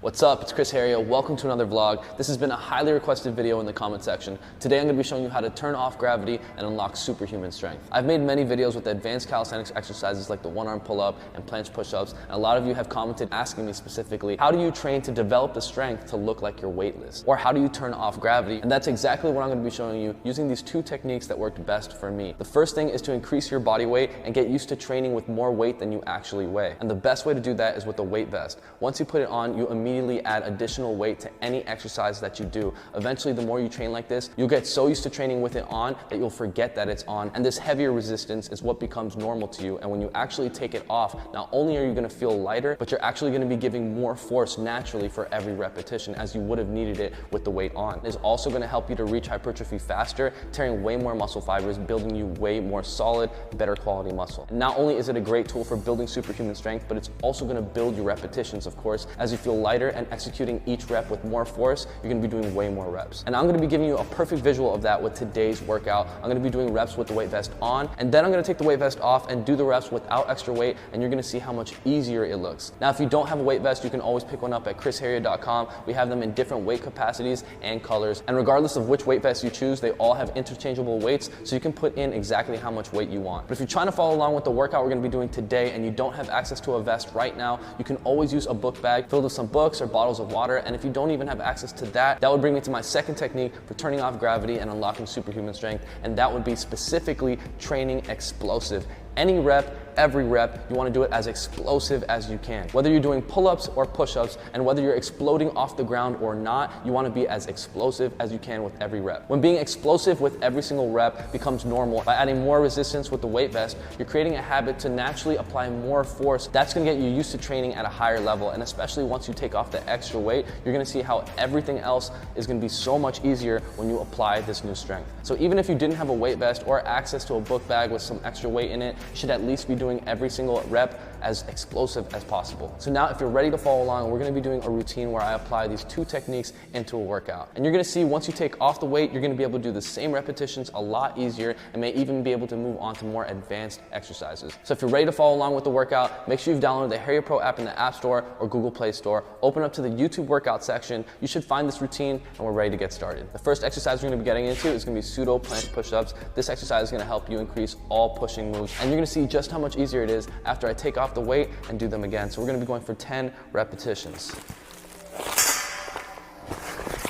What's up? It's Chris Heria. Welcome to another vlog. This has been a highly requested video in the comment section. Today I'm going to be showing you how to turn off gravity and unlock superhuman strength. I've made many videos with advanced calisthenics exercises like the one-arm pull-up and planche push-ups, and a lot of you have commented asking me specifically, how do you train to develop the strength to look like you're weightless? Or how do you turn off gravity? And that's exactly what I'm going to be showing you using these two techniques that worked best for me. The first thing is to increase your body weight and get used to training with more weight than you actually weigh. And the best way to do that is with a weight vest. Once you put it on, you immediately add additional weight to any exercise that you do. Eventually, the more you train like this, you'll get so used to training with it on that you'll forget that it's on. And this heavier resistance is what becomes normal to you. And when you actually take it off, not only are you going to feel lighter, but you're actually going to be giving more force naturally for every repetition as you would have needed it with the weight on. It's also going to help you to reach hypertrophy faster, tearing way more muscle fibers, building you way more solid, better quality muscle. And not only is it a great tool for building superhuman strength, but it's also going to build your repetitions, of course. As you feel lighter and executing each rep with more force, you're going to be doing way more reps. And I'm going to be giving you a perfect visual of that with today's workout. I'm going to be doing reps with the weight vest on, and then I'm going to take the weight vest off and do the reps without extra weight, and you're going to see how much easier it looks. Now, if you don't have a weight vest, you can always pick one up at chrisheria.com. We have them in different weight capacities and colors, and regardless of which weight vest you choose, they all have interchangeable weights, so you can put in exactly how much weight you want. But if you're trying to follow along with the workout we're going to be doing today and you don't have access to a vest right now, you can always use a book bag filled with some books or bottles of water. And if you don't even have access to that, that would bring me to my second technique for turning off gravity and unlocking superhuman strength, and that would be specifically training explosive. Any rep, every rep, you want to do it as explosive as you can. Whether you're doing pull-ups or push-ups, and whether you're exploding off the ground or not, you want to be as explosive as you can with every rep. When being explosive with every single rep becomes normal, by adding more resistance with the weight vest, you're creating a habit to naturally apply more force. That's going to get you used to training at a higher level, and especially once you take off the extra weight, you're going to see how everything else is going to be so much easier when you apply this new strength. So even if you didn't have a weight vest or access to a book bag with some extra weight in it, you should at least be doing every single rep as explosive as possible. So now if you're ready to follow along, we're going to be doing a routine where I apply these two techniques into a workout. And you're going to see once you take off the weight, you're going to be able to do the same repetitions a lot easier and may even be able to move on to more advanced exercises. So if you're ready to follow along with the workout, make sure you've downloaded the Heria Pro app in the App Store or Google Play Store. Open up to the YouTube workout section. You should find this routine and we're ready to get started. The first exercise we're going to be getting into is going to be pseudo planche push-ups. This exercise is going to help you increase all pushing moves, and you're going to see just how much easier it is after I take off the weight and do them again. So we're going to be going for 10 repetitions.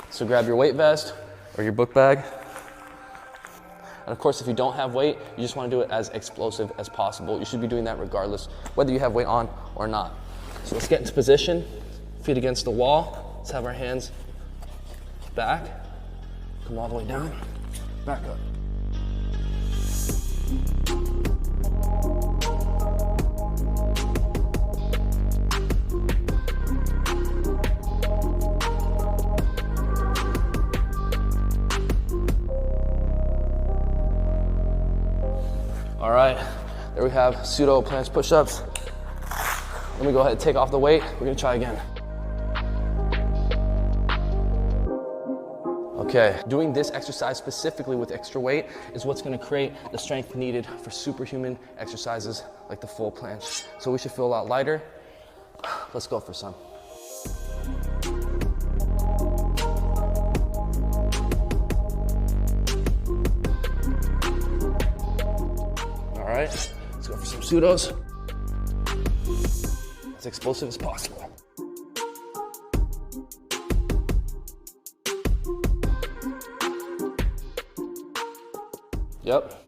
So grab your weight vest or your book bag. And of course, if you don't have weight, you just want to do it as explosive as possible. You should be doing that regardless whether you have weight on or not. So let's get into position, feet against the wall. Let's have our hands back, come all the way down, back up. All right, there we have pseudo planche push-ups. Let me go ahead and take off the weight. We're gonna try again. Okay, doing this exercise specifically with extra weight is what's gonna create the strength needed for superhuman exercises like the full planche. So we should feel a lot lighter. Let's go for some. All right, let's go for some pseudos. As explosive as possible. Yep.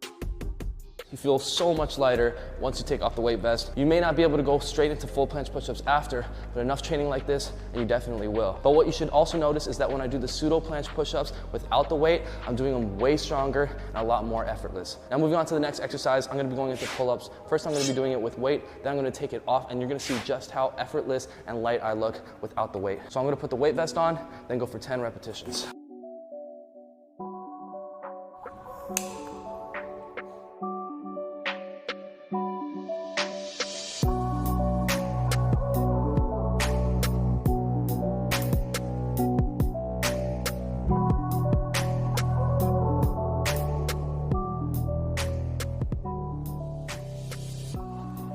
You feel so much lighter once you take off the weight vest. You may not be able to go straight into full planche push-ups after, but enough training like this, and you definitely will. But what you should also notice is that when I do the pseudo planche push-ups without the weight, I'm doing them way stronger and a lot more effortless. Now moving on to the next exercise, I'm going to be going into pull-ups. First, I'm going to be doing it with weight, then I'm going to take it off, and you're going to see just how effortless and light I look without the weight. So I'm going to put the weight vest on, then go for 10 repetitions.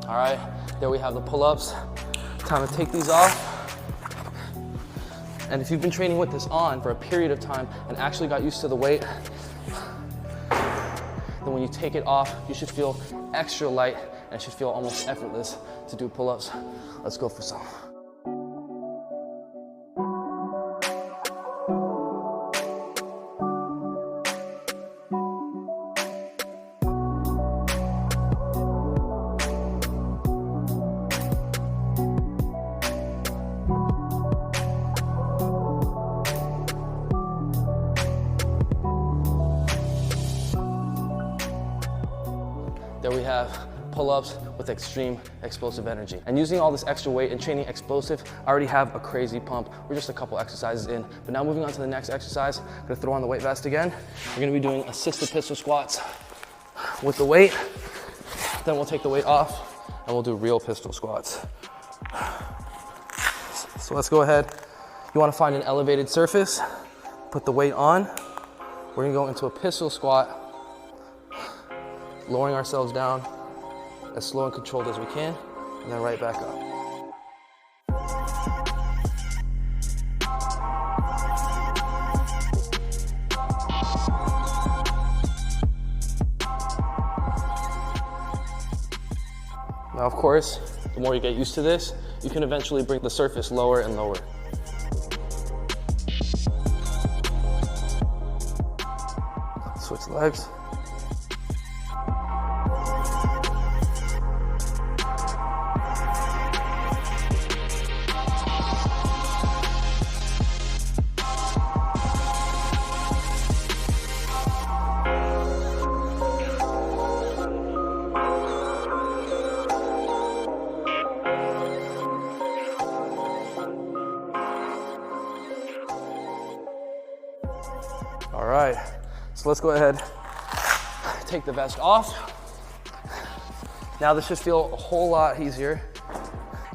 All right, there we have the pull-ups. Time to take these off. And if you've been training with this on for a period of time and actually got used to the weight, then when you take it off, you should feel extra light and it should feel almost effortless to do pull-ups. Let's go for some. There we have pull-ups with extreme explosive energy. And using all this extra weight and training explosive, I already have a crazy pump. We're just a couple exercises in. But now moving on to the next exercise, I'm gonna throw on the weight vest again. We're gonna be doing assisted pistol squats with the weight. Then we'll take the weight off and we'll do real pistol squats. So let's go ahead. You wanna find an elevated surface, put the weight on. We're gonna go into a pistol squat, lowering ourselves down as slow and controlled as we can, and then right back up. Now, of course, the more you get used to this, you can eventually bring the surface lower and lower. Switch legs. All right, so let's go ahead, take the vest off. Now this should feel a whole lot easier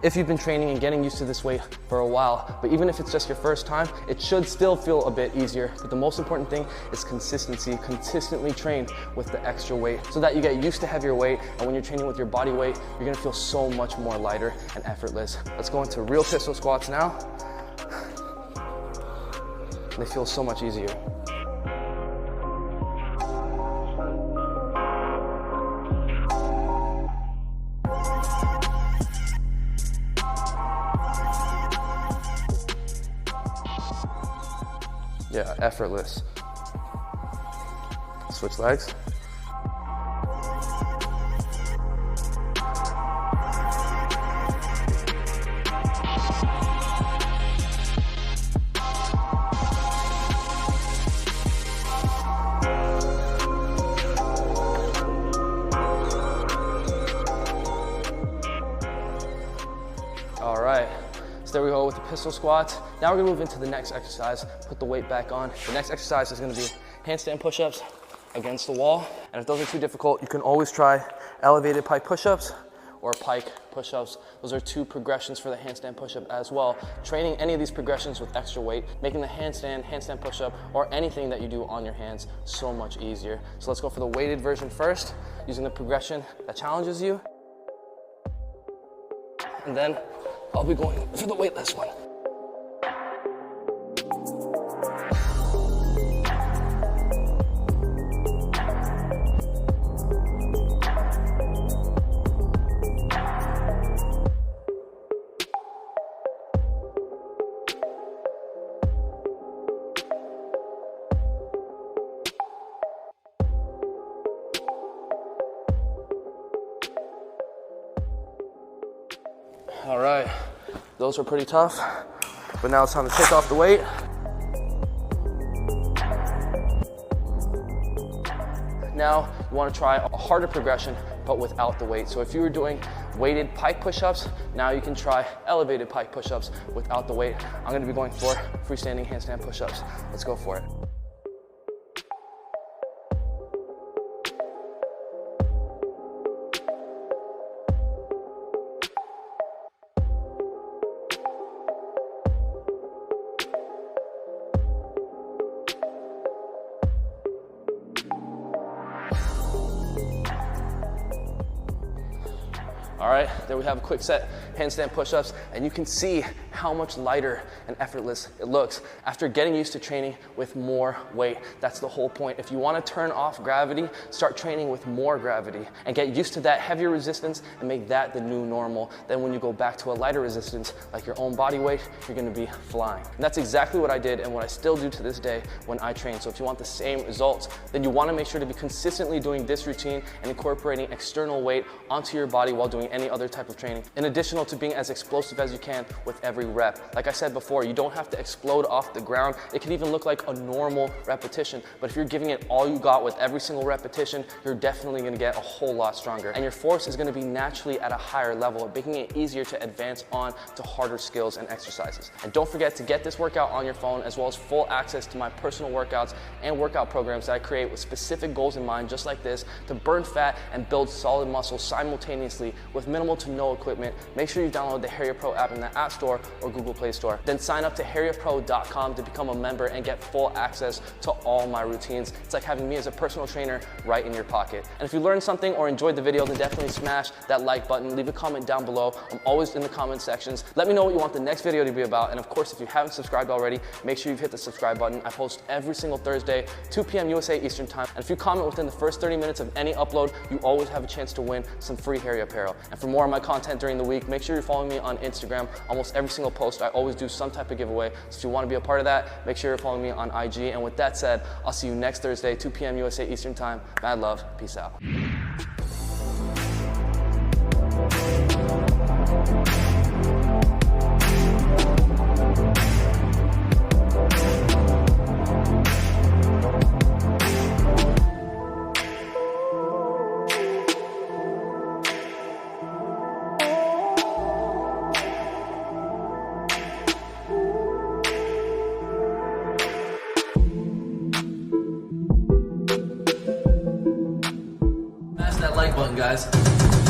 if you've been training and getting used to this weight for a while. But even if it's just your first time, it should still feel a bit easier. But the most important thing is consistency. Consistently train with the extra weight so that you get used to heavier weight. And when you're training with your body weight, you're gonna feel so much more lighter and effortless. Let's go into real pistol squats now. They feel so much easier. Yeah, effortless. Switch legs. All right. So there we go with the pistol squats. Now we're gonna move into the next exercise, put the weight back on. The next exercise is gonna be handstand push-ups against the wall. And if those are too difficult, you can always try elevated pike push-ups or pike push-ups. Those are two progressions for the handstand push-up as well. Training any of these progressions with extra weight, making the handstand push-up, or anything that you do on your hands so much easier. So let's go for the weighted version first, using the progression that challenges you. And then I'll be going for the weightless one. All right, those were pretty tough, but now it's time to take off the weight. Now you want to try a harder progression, but without the weight. So if you were doing weighted pike push-ups, now you can try elevated pike push-ups without the weight. I'm going to be going for freestanding handstand push-ups. Let's go for it. All right, there we have a quick set handstand push-ups, and you can see how much lighter and effortless it looks after getting used to training with more weight. That's the whole point. If you want to turn off gravity, start training with more gravity and get used to that heavier resistance and make that the new normal. Then when you go back to a lighter resistance, like your own body weight, you're gonna be flying. And that's exactly what I did and what I still do to this day when I train. So if you want the same results, then you want to make sure to be consistently doing this routine and incorporating external weight onto your body while doing any other type of training. In addition to being as explosive as you can with every rep. Like I said before, you don't have to explode off the ground. It can even look like a normal repetition, but if you're giving it all you got with every single repetition, you're definitely gonna get a whole lot stronger. And your force is gonna be naturally at a higher level, making it easier to advance on to harder skills and exercises. And don't forget to get this workout on your phone, as well as full access to my personal workouts and workout programs that I create with specific goals in mind, just like this, to burn fat and build solid muscle simultaneously with minimal to no equipment. Make sure you download the Heria Pro app in the App Store or Google Play Store. Then sign up to HeriaPro.com to become a member and get full access to all my routines. It's like having me as a personal trainer right in your pocket. And if you learned something or enjoyed the video, then definitely smash that like button. Leave a comment down below. I'm always in the comment sections. Let me know what you want the next video to be about. And of course, if you haven't subscribed already, make sure you've hit the subscribe button. I post every single Thursday, 2 p.m. USA Eastern Time. And if you comment within the first 30 minutes of any upload, you always have a chance to win some free Heria apparel. And for more of my content during the week, make sure you're following me on Instagram. Almost every single post, I always do some type of giveaway. So if you want to be a part of that, make sure you're following me on IG. And with that said, I'll see you next Thursday, 2 p.m. USA Eastern Time. Mad love. Peace out. Smash that like button, guys.